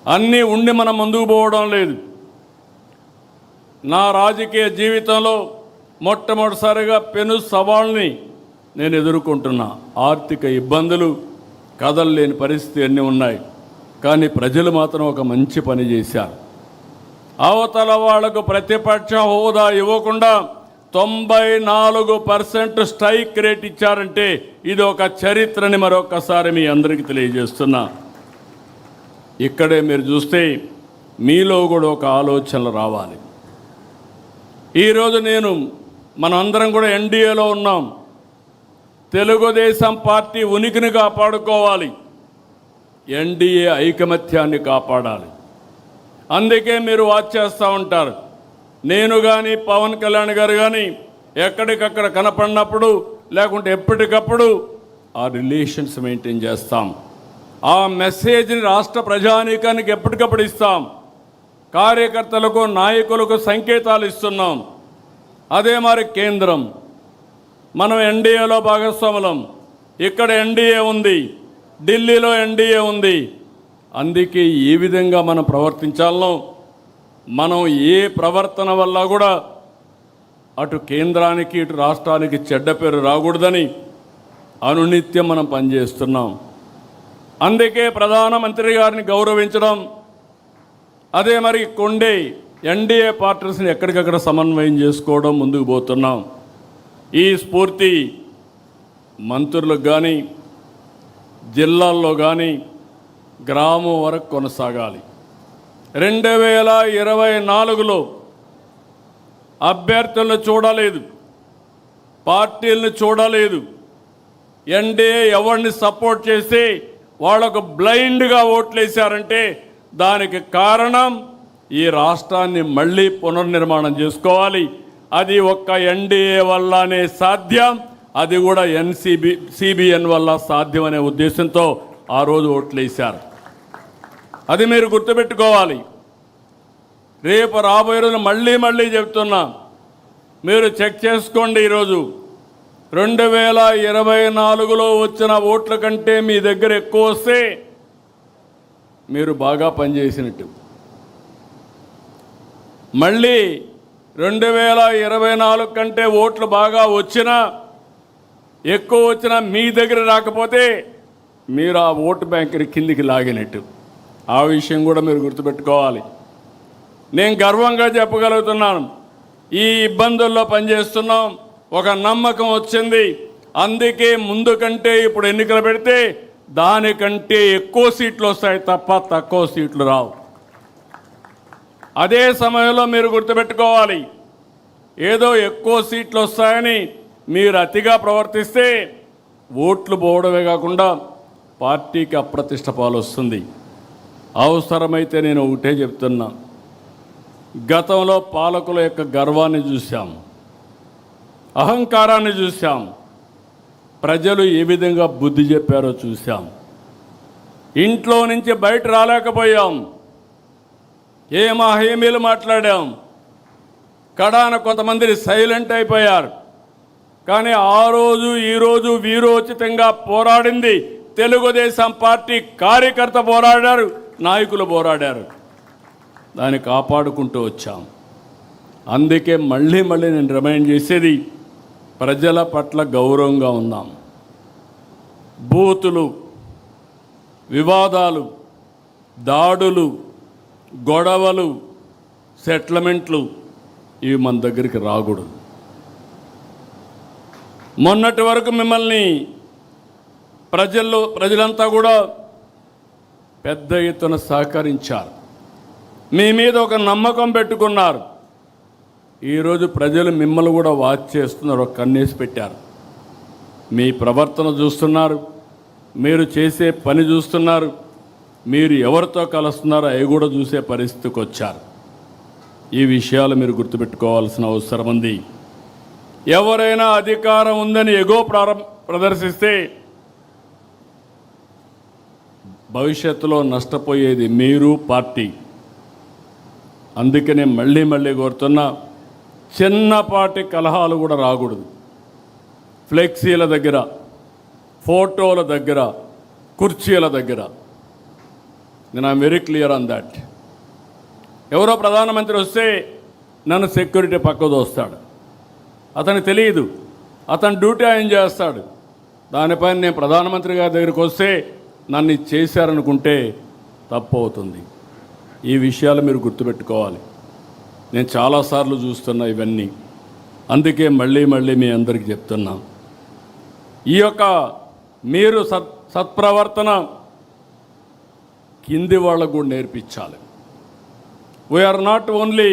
అన్నీ ఉండి మనం ముందుకు పోవడం లేదు. నా రాజకీయ జీవితంలో మొట్టమొదటిసారిగా పెను సవాల్ని నేను ఎదుర్కొంటున్నా. ఆర్థిక ఇబ్బందులు, కదలలేని పరిస్థితి అన్నీ ఉన్నాయి. కానీ ప్రజలు మాత్రం ఒక మంచి పని చేశారు. అవతల వాళ్లకు ప్రతిపక్ష హోదా ఇవ్వకుండా 94% స్ట్రైక్ రేట్ ఇచ్చారంటే ఇది ఒక చరిత్రని మరొకసారి మీ అందరికీ తెలియజేస్తున్నా. ఇక్కడే మీరు చూస్తే మీలో కూడా ఒక ఆలోచనలు రావాలి. ఈరోజు మనందరం కూడా ఎన్డీఏలో ఉన్నాం. తెలుగుదేశం పార్టీ ఉనికిని కాపాడుకోవాలి, ఎన్డీఏ ఐకమత్యాన్ని కాపాడాలి. అందుకే మీరు వాచ్ చేస్తూ ఉంటారు. నేను కానీ పవన్ కళ్యాణ్ గారు కానీ ఎక్కడికక్కడ కనపడినప్పుడు లేకుంటే ఎప్పటికప్పుడు ఆ రిలేషన్స్ మెయింటైన్ చేస్తాం. ఆ మెసేజ్ని రాష్ట్ర ప్రజానీకానికి ఎప్పటికప్పుడు ఇస్తాం. కార్యకర్తలకు, నాయకులకు సంకేతాలు ఇస్తున్నాం. అదే మరి కేంద్రం, మనం ఎన్డీఏలో భాగస్వాములం. ఇక్కడ ఎన్డీఏ ఉంది, ఢిల్లీలో ఎన్డీఏ ఉంది. అందుకే ఏ విధంగా మనం ప్రవర్తించాలనో, మనం ఏ ప్రవర్తన వల్ల కూడా అటు కేంద్రానికి ఇటు రాష్ట్రానికి చెడ్డ పేరు రాకూడదని అనునిత్యం మనం పనిచేస్తున్నాం. అందుకే ప్రధానమంత్రి గారిని గౌరవించడం, అదే మరి కొండే ఎన్డీఏ పార్టీస్ని ఎక్కడికక్కడ సమన్వయం చేసుకోవడం ముందుకు పోతున్నాం. ఈ స్ఫూర్తి మంత్రులకు కానీ, జిల్లాల్లో కానీ, గ్రామం వరకు కొనసాగాలి. 2024లో అభ్యర్థులను చూడలేదు, పార్టీలను చూడలేదు. ఎన్డీఏ ఎవరిని సపోర్ట్ చేసి వాళ్ళకు బ్లైండ్గా ఓట్లేశారంటే దానికి కారణం ఈ రాష్ట్రాన్ని మళ్ళీ పునర్నిర్మాణం చేసుకోవాలి. అది ఒక్క ఎన్డీఏ వల్లనే సాధ్యం, అది కూడా సిబిఎన్ వల్ల సాధ్యం అనే ఉద్దేశంతో ఆ రోజు ఓట్లేశారు. అది మీరు గుర్తుపెట్టుకోవాలి. రేపు రాబోయే రోజు మళ్ళీ చెప్తున్నా, మీరు చెక్ చేసుకోండి. ఈరోజు 2024లో వచ్చిన ఓట్ల కంటే మీ దగ్గర ఎక్కువ వస్తే మీరు బాగా పనిచేసినట్టు. మళ్ళీ 2024 కంటే ఓట్లు బాగా వచ్చినా, ఎక్కువ వచ్చినా మీ దగ్గర రాకపోతే మీరు ఆ ఓటు బ్యాంకుని కిందికి లాగినట్టు. ఆ విషయం కూడా మీరు గుర్తుపెట్టుకోవాలి. నేను గర్వంగా చెప్పగలుగుతున్నాను, ఈ ఇబ్బందుల్లో పనిచేస్తున్నాం. ఒక నమ్మకం వచ్చింది. అందుకే ముందు కంటే ఇప్పుడు ఎన్నికలు పెడితే దానికంటే ఎక్కువ సీట్లు వస్తాయి తప్ప తక్కువ సీట్లు రావు. అదే సమయంలో మీరు గుర్తుపెట్టుకోవాలి, ఏదో ఎక్కువ సీట్లు వస్తాయని మీరు అతిగా ప్రవర్తిస్తే ఓట్లు పోవడమే కాకుండా పార్టీకి అప్రతిష్ట పాలు వస్తుంది. అవసరమైతే నేను ఒకటే చెప్తున్నా, గతంలో పాలకుల యొక్క గర్వాన్ని చూశాం, అహంకారాన్ని చూశాం, ప్రజలు ఏ విధంగా బుద్ధి చెప్పారో చూశాం. ఇంట్లో నుంచి బయట రాలేకపోయాం, హామీలు మాట్లాడాం. కడాన కొంతమంది సైలెంట్ అయిపోయారు. కానీ ఆ రోజు ఈరోజు వీరోచితంగా పోరాడింది తెలుగుదేశం పార్టీ కార్యకర్త పోరాడారు, నాయకులు పోరాడారు. దాన్ని కాపాడుకుంటూ వచ్చాం. అందుకే మళ్ళీ నేను రిమైండ్ చేసేది, ప్రజల పట్ల గౌరవంగా ఉందాం. బూతులు, వివాదాలు, దాడులు, గొడవలు, సెటిల్మెంట్లు ఇవి మన దగ్గరికి రాకూడదు. మొన్నటి వరకు మిమ్మల్ని ప్రజలంతా కూడా పెద్ద ఎత్తున సహకరించారు, మీ మీద ఒక నమ్మకం పెట్టుకున్నారు. ఈరోజు ప్రజలు మిమ్మల్ని కూడా వాచ్ చేస్తున్నారు, ఒక కన్నేసి పెట్టారు. మీ ప్రవర్తన చూస్తున్నారు, మీరు చేసే పని చూస్తున్నారు, మీరు ఎవరితో కలుస్తున్నారో అవి కూడా చూసే పరిస్థితికి వచ్చారు. ఈ విషయాలు మీరు గుర్తుపెట్టుకోవాల్సిన అవసరం ఉంది. ఎవరైనా అధికారం ఉందని ఎగో ప్రదర్శిస్తే భవిష్యత్తులో నష్టపోయేది మీరు, పార్టీ. అందుకనే మళ్ళీ కోరుతున్నా, చిన్నపాటి కలహాలు కూడా రాకూడదు. ఫ్లెక్సీల దగ్గర, ఫోటోల దగ్గర, కుర్చీల దగ్గర నేను I'm very clear on that. ఎవరో ప్రధానమంత్రి వస్తే నన్ను సెక్యూరిటీ పక్క దోస్తాడు. అతనికి తెలియదు, అతను డ్యూటీ ఆయన చేస్తాడు. దానిపైన నేను ప్రధానమంత్రి గారి దగ్గరికి వస్తే నన్ను ఇది చేశారనుకుంటే తప్పు అవుతుంది. ఈ విషయాలు మీరు గుర్తుపెట్టుకోవాలి. నేను చాలాసార్లు చూస్తున్నా ఇవన్నీ. అందుకే మళ్ళీ మీ అందరికీ చెప్తున్నా, ఈ యొక్క మీరు సత్ప్రవర్తన కింది వాళ్ళకు కూడా నేర్పించాలి. We are not only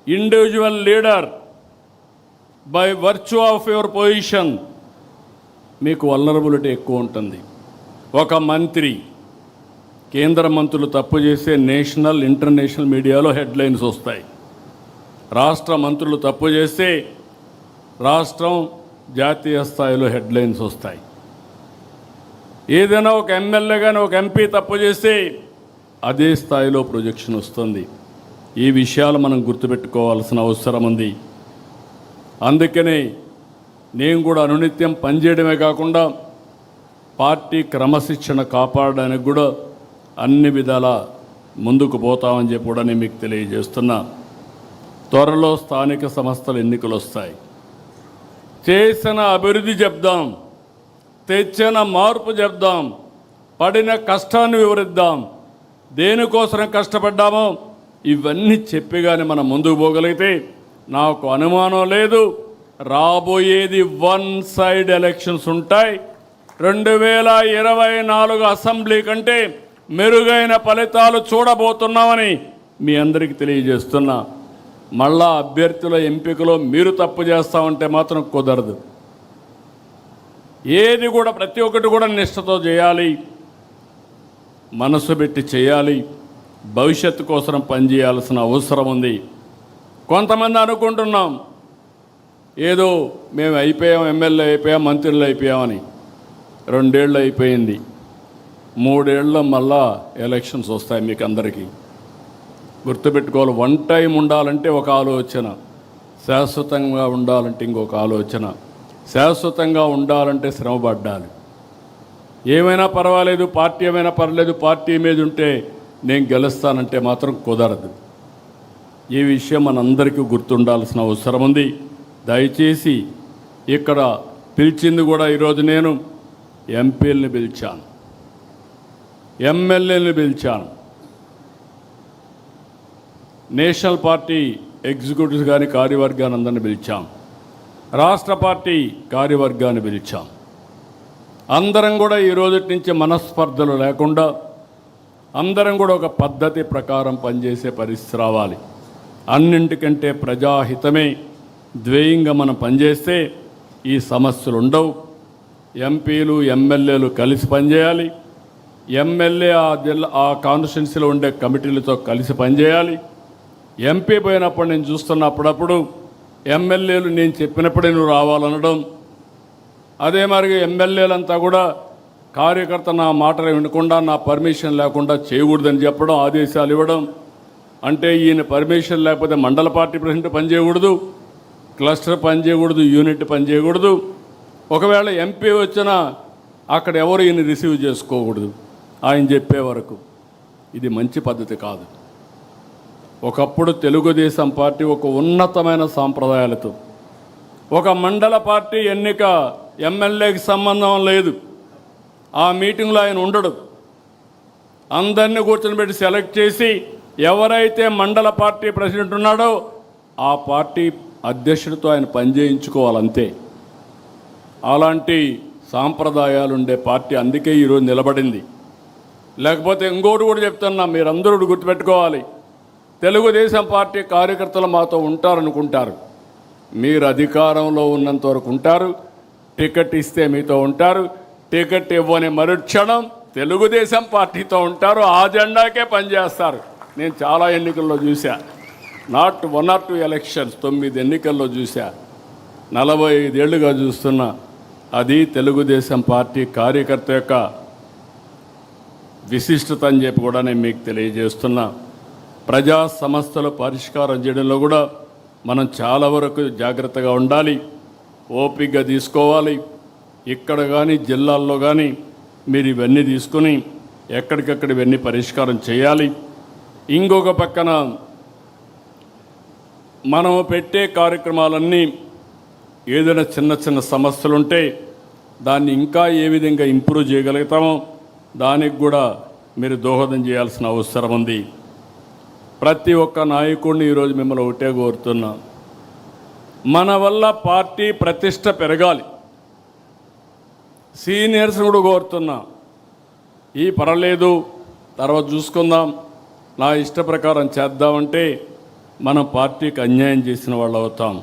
individual leader by virtue of your position. మీకు వల్నరబిలిటీ ఎక్కువ ఉంటుంది. ఒక మంత్రి, కేంద్ర మంత్రులు తప్పు చేస్తే నేషనల్ ఇంటర్నేషనల్ మీడియాలో హెడ్లైన్స్ వస్తాయి. రాష్ట్ర మంత్రులు తప్పు చేస్తే రాష్ట్రం జాతీయ స్థాయిలో హెడ్లైన్స్ వస్తాయి. ఏదైనా ఒక ఎమ్మెల్యే కానీ ఒక ఎంపీ తప్పు చేస్తే అదే స్థాయిలో ప్రొజెక్షన్ వస్తుంది. ఈ విషయాలు మనం గుర్తుపెట్టుకోవాల్సిన అవసరం ఉంది. అందుకనే నేను కూడా అనునిత్యం పనిచేయడమే కాకుండా పార్టీ క్రమశిక్షణ కాపాడడానికి కూడా అన్ని విధాల ముందుకు పోతామని చెప్పి కూడా నేను మీకు తెలియజేస్తున్నా. త్వరలో స్థానిక సంస్థల ఎన్నికలు వస్తాయి. చేసిన అభివృద్ధి చెప్దాం, తెచ్చిన మార్పు చెప్దాం, పడిన కష్టాన్ని వివరిద్దాం, దేనికోసం కష్టపడ్డామో ఇవన్నీ చెప్పిగానే మనం ముందుకు పోగలిగితే నాకు అనుమానం లేదు, రాబోయేది వన్ సైడ్ ఎలక్షన్స్ ఉంటాయి. 2024 అసెంబ్లీ కంటే మెరుగైన ఫలితాలు చూడబోతున్నామని మీ అందరికీ తెలియజేస్తున్నా. మళ్ళా అభ్యర్థుల ఎంపికలో మీరు తప్పు చేస్తామంటే మాత్రం కుదరదు. ఏది కూడా ప్రతి ఒక్కటి కూడా నిష్ఠతో చేయాలి, మనసు పెట్టి చేయాలి, భవిష్యత్తు కోసం పనిచేయాల్సిన అవసరం ఉంది. కొంతమంది అనుకుంటున్నాం ఏదో మేము అయిపోయాం, ఎమ్మెల్యే అయిపోయాం, మంత్రులు అయిపోయామని. 2 ఏళ్ళు అయిపోయింది, 3 ఏళ్ళలో మళ్ళా ఎలక్షన్స్ వస్తాయి. మీకు అందరికీ గుర్తుపెట్టుకోవాలి. వన్ టైం ఉండాలంటే ఒక ఆలోచన, శాశ్వతంగా ఉండాలంటే ఇంకొక ఆలోచన. శాశ్వతంగా ఉండాలంటే శ్రమపడ్డాలి. ఏమైనా పర్వాలేదు, పార్టీ ఏమైనా పర్లేదు, పార్టీ మీద ఉంటే నేను గెలుస్తానంటే మాత్రం కుదరదు. ఈ విషయం మనందరికీ గుర్తుండాల్సిన అవసరం ఉంది. దయచేసి ఇక్కడ పిలిచింది కూడా ఈరోజు నేను ఎంపీలని పిలిచాను, ఎమ్మెల్యేలని పిలిచాను, నేషనల్ పార్టీ ఎగ్జిక్యూటివ్స్ కానీ కార్యవర్గాన్ని అందరిని పిలిచాం, రాష్ట్ర పార్టీ కార్యవర్గాన్ని పిలిచాం. అందరం కూడా ఈ రోజు నుంచి మనస్పర్ధలు లేకుండా అందరం కూడా ఒక పద్ధతి ప్రకారం పనిచేసే పరిస్థితి రావాలి. అన్నింటికంటే ప్రజాహితమే ద్వేయంగా మనం పనిచేస్తే ఈ సమస్యలు ఉండవు. ఎంపీలు ఎమ్మెల్యేలు కలిసి పనిచేయాలి. ఎమ్మెల్యే ఆ కాన్స్టిట్యున్సీలో ఉండే కమిటీలతో కలిసి పనిచేయాలి. ఎంపీ పోయినప్పుడు నేను చూస్తున్నప్పుడప్పుడు ఎమ్మెల్యేలు నేను చెప్పినప్పుడే నువ్వు రావాలనడం, అదే మరి ఎమ్మెల్యేలంతా కూడా కార్యకర్త నా మాటలు వినకుండా నా పర్మిషన్ లేకుండా చేయకూడదని చెప్పడం, ఆదేశాలు ఇవ్వడం. అంటే ఈయన పర్మిషన్ లేకపోతే మండల పార్టీ ప్రెసిడెంట్ పనిచేయకూడదు, క్లస్టర్ పనిచేయకూడదు, యూనిట్ పనిచేయకూడదు. ఒకవేళ ఎంపీ వచ్చినా అక్కడ ఎవరు ఈయన రిసీవ్ చేసుకోకూడదు ఆయన చెప్పే వరకు. ఇది మంచి పద్ధతి కాదు. ఒకప్పుడు తెలుగుదేశం పార్టీ ఒక ఉన్నతమైన సాంప్రదాయాలతో, ఒక మండల పార్టీ ఎన్నిక ఎమ్మెల్యేకి సంబంధం లేదు, ఆ మీటింగ్లో ఆయన ఉండడు. అందరినీ కూర్చొని పెట్టి సెలెక్ట్ చేసి ఎవరైతే మండల పార్టీ ప్రెసిడెంట్ ఉన్నాడో ఆ పార్టీ అధ్యక్షుడితో ఆయన పనిచేయించుకోవాలంతే. అలాంటి సాంప్రదాయాలు ఉండే పార్టీ అందుకే ఈరోజు నిలబడింది. లేకపోతే ఇంకోటి కూడా చెప్తున్నా, మీరందరూ గుర్తుపెట్టుకోవాలి, తెలుగుదేశం పార్టీ కార్యకర్తలు మాతో ఉంటారనుకుంటారు. మీరు అధికారంలో ఉన్నంత వరకు ఉంటారు, టికెట్ ఇస్తే మీతో ఉంటారు, టికెట్ ఇవ్వని మరుక్షణం తెలుగుదేశం పార్టీతో ఉంటారు, ఆ జెండాకే పనిచేస్తారు. నేను చాలా ఎన్నికల్లో చూసా, నాట్ 1 or 2 ఎలక్షన్స్, 9 ఎన్నికల్లో చూసా, 45 ఏళ్ళుగా చూస్తున్నా. అది తెలుగుదేశం పార్టీ కార్యకర్త యొక్క విశిష్టత అని చెప్పి కూడా నేను మీకు తెలియజేస్తున్నా. ప్రజా సమస్యలు పరిష్కారం చేయడంలో కూడా మనం చాలా వరకు జాగ్రత్తగా ఉండాలి, ఓపికగా తీసుకోవాలి. ఇక్కడ కానీ జిల్లాల్లో కానీ మీరు ఇవన్నీ తీసుకుని ఎక్కడికక్కడ ఇవన్నీ పరిష్కారం చేయాలి. ఇంకొక పక్కన మనం పెట్టే కార్యక్రమాలన్నీ ఏదైనా చిన్న చిన్న సమస్యలుంటే దాన్ని ఇంకా ఏ విధంగా ఇంప్రూవ్ చేయగలుగుతామో దానికి కూడా మీరు దోహదం చేయాల్సిన అవసరం ఉంది. ప్రతి ఒక్క నాయకుడిని ఈరోజు మిమ్మల్ని ఒకటే కోరుతున్నా, మన వల్ల పార్టీ ప్రతిష్ట పెరగాలి. సీనియర్స్ కూడా కోరుతున్నా, పర్వాలేదు తర్వాత చూసుకుందాం, నా ఇష్ట ప్రకారం చేద్దామంటే మనం పార్టీకి అన్యాయం చేసిన వాళ్ళు అవుతాం.